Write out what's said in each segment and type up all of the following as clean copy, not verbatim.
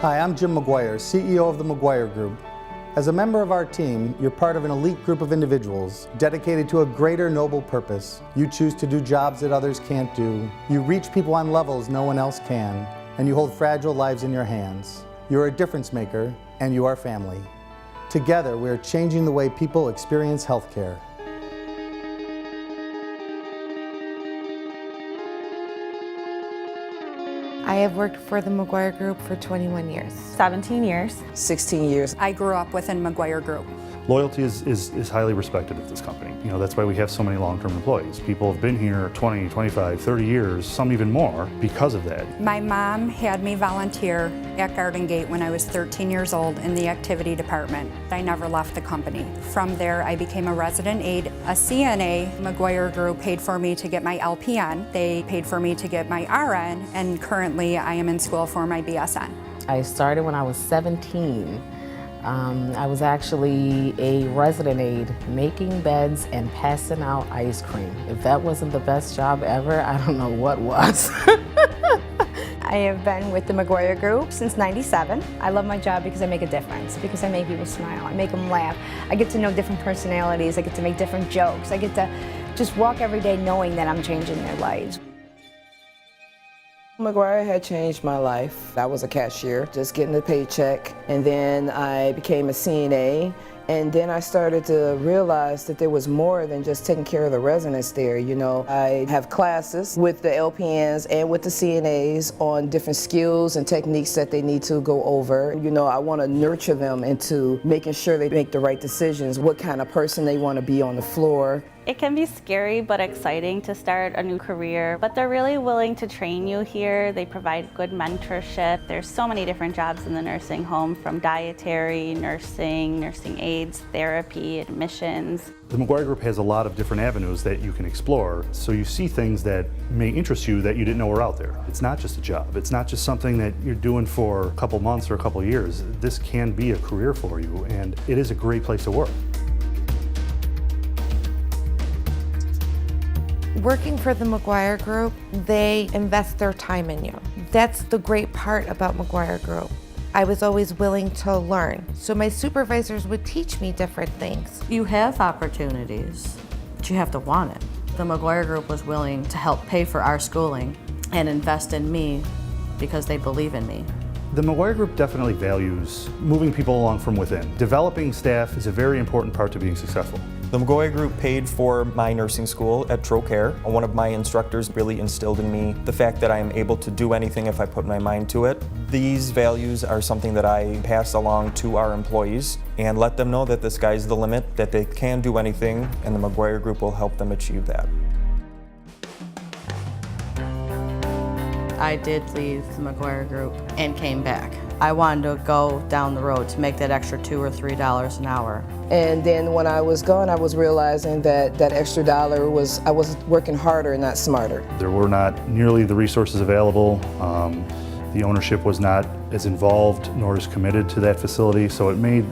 Hi, I'm Jim McGuire, CEO of the McGuire Group. As a member of our team, you're part of an elite group of individuals dedicated to a greater noble purpose. You choose to do jobs that others can't do. You reach people on levels no one else can, and you hold fragile lives in your hands. You're a difference maker, and you are family. Together, we are changing the way people experience healthcare. I have worked for the McGuire Group for 21 years. 17 years. 16 years. I grew up within McGuire Group. Loyalty is highly respected at this company. You know, that's why we have so many long-term employees. People have been here 20, 25, 30 years, some even more, because of that. My mom had me volunteer at Garden Gate when I was 13 years old in the activity department. I never left the company. From there, I became a resident aide, a CNA. McGuire Group paid for me to get my LPN. They paid for me to get my RN, and currently I am in school for my BSN. I started when I was 17. I was actually a resident aide, making beds and passing out ice cream. If that wasn't the best job ever, I don't know what was. I have been with the McGuire Group since '97. I love my job because I make a difference, because I make people smile, I make them laugh. I get to know different personalities, I get to make different jokes, I get to just walk every day knowing that I'm changing their lives. McGuire had changed my life. I was a cashier, just getting a paycheck, and then I became a CNA, and then I started to realize that there was more than just taking care of the residents there. You know, I have classes with the LPNs and with the CNAs on different skills and techniques that they need to go over. You know, I want to nurture them into making sure they make the right decisions, what kind of person they want to be on the floor. It can be scary but exciting to start a new career, but they're really willing to train you here. They provide good mentorship. There's so many different jobs in the nursing home, from dietary, nursing aides, therapy, admissions. The McGuire Group has a lot of different avenues that you can explore, so you see things that may interest you that you didn't know were out there. It's not just a job. It's not just something that you're doing for a couple months or a couple years. This can be a career for you, and it is a great place to work. Working for the McGuire Group, they invest their time in you. That's the great part about McGuire Group. I was always willing to learn, so my supervisors would teach me different things. You have opportunities, but you have to want it. The McGuire Group was willing to help pay for our schooling and invest in me because they believe in me. The McGuire Group definitely values moving people along from within. Developing staff is a very important part to being successful. The McGuire Group paid for my nursing school at Trocare. One of my instructors really instilled in me the fact that I am able to do anything if I put my mind to it. These values are something that I pass along to our employees and let them know that the sky's the limit, that they can do anything, and the McGuire Group will help them achieve that. I did leave the McGuire Group and came back. I wanted to go down the road to make that extra $2 or $3 an hour. And then when I was gone, I was realizing that that extra dollar I was working harder, not smarter. There were not nearly the resources available. The ownership was not as involved nor as committed to that facility, so it made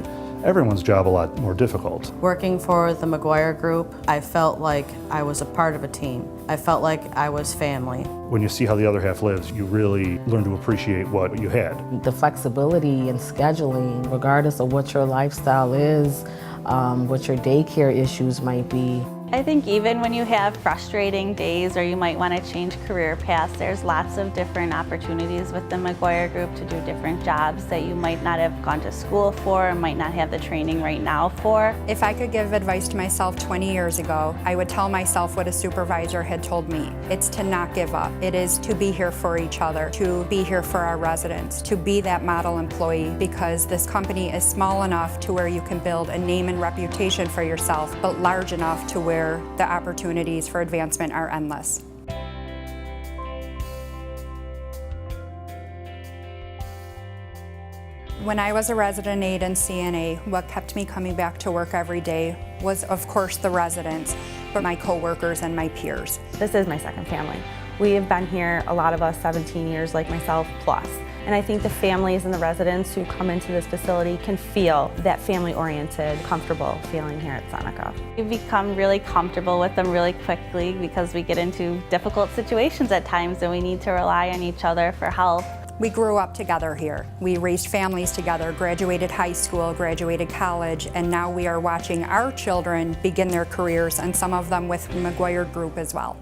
everyone's job a lot more difficult. Working for the McGuire Group, I felt like I was a part of a team. I felt like I was family. When you see how the other half lives, you really learn to appreciate what you had. The flexibility in scheduling, regardless of what your lifestyle is, what your daycare issues might be. I think even when you have frustrating days or you might want to change career paths, there's lots of different opportunities with the McGuire Group to do different jobs that you might not have gone to school for or might not have the training right now for. If I could give advice to myself 20 years ago, I would tell myself what a supervisor had told me. It's to not give up. It is to be here for each other, to be here for our residents, to be that model employee, because this company is small enough to where you can build a name and reputation for yourself, but large enough to where the opportunities for advancement are endless. When I was a resident aide and CNA, what kept me coming back to work every day was, of course, the residents, but my coworkers and my peers. This is my second family. We have been here, a lot of us, 17 years like myself plus. And I think the families and the residents who come into this facility can feel that family-oriented, comfortable feeling here at Seneca. We've become really comfortable with them really quickly because we get into difficult situations at times and we need to rely on each other for help. We grew up together here. We raised families together, graduated high school, graduated college, and now we are watching our children begin their careers, and some of them with McGuire Group as well.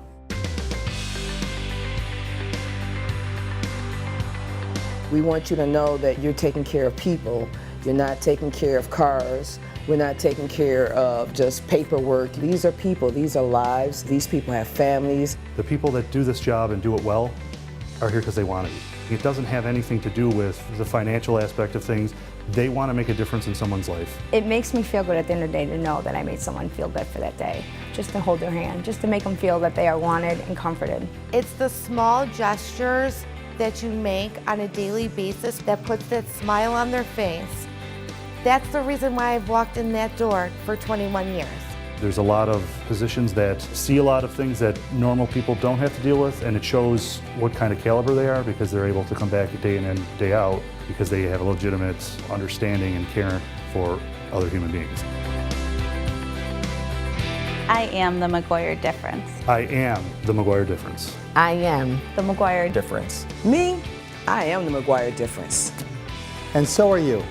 We want you to know that you're taking care of people. You're not taking care of cars. We're not taking care of just paperwork. These are people, these are lives. These people have families. The people that do this job and do it well are here because they want to be. It doesn't have anything to do with the financial aspect of things. They want to make a difference in someone's life. It makes me feel good at the end of the day to know that I made someone feel good for that day. Just to hold their hand, just to make them feel that they are wanted and comforted. It's the small gestures that you make on a daily basis that puts that smile on their face. That's the reason why I've walked in that door for 21 years. There's a lot of positions that see a lot of things that normal people don't have to deal with, and it shows what kind of caliber they are because they're able to come back day in and day out because they have a legitimate understanding and care for other human beings. I am the McGuire difference. I am the McGuire difference. I am. The McGuire Difference. Me, I am the McGuire difference. And so are you.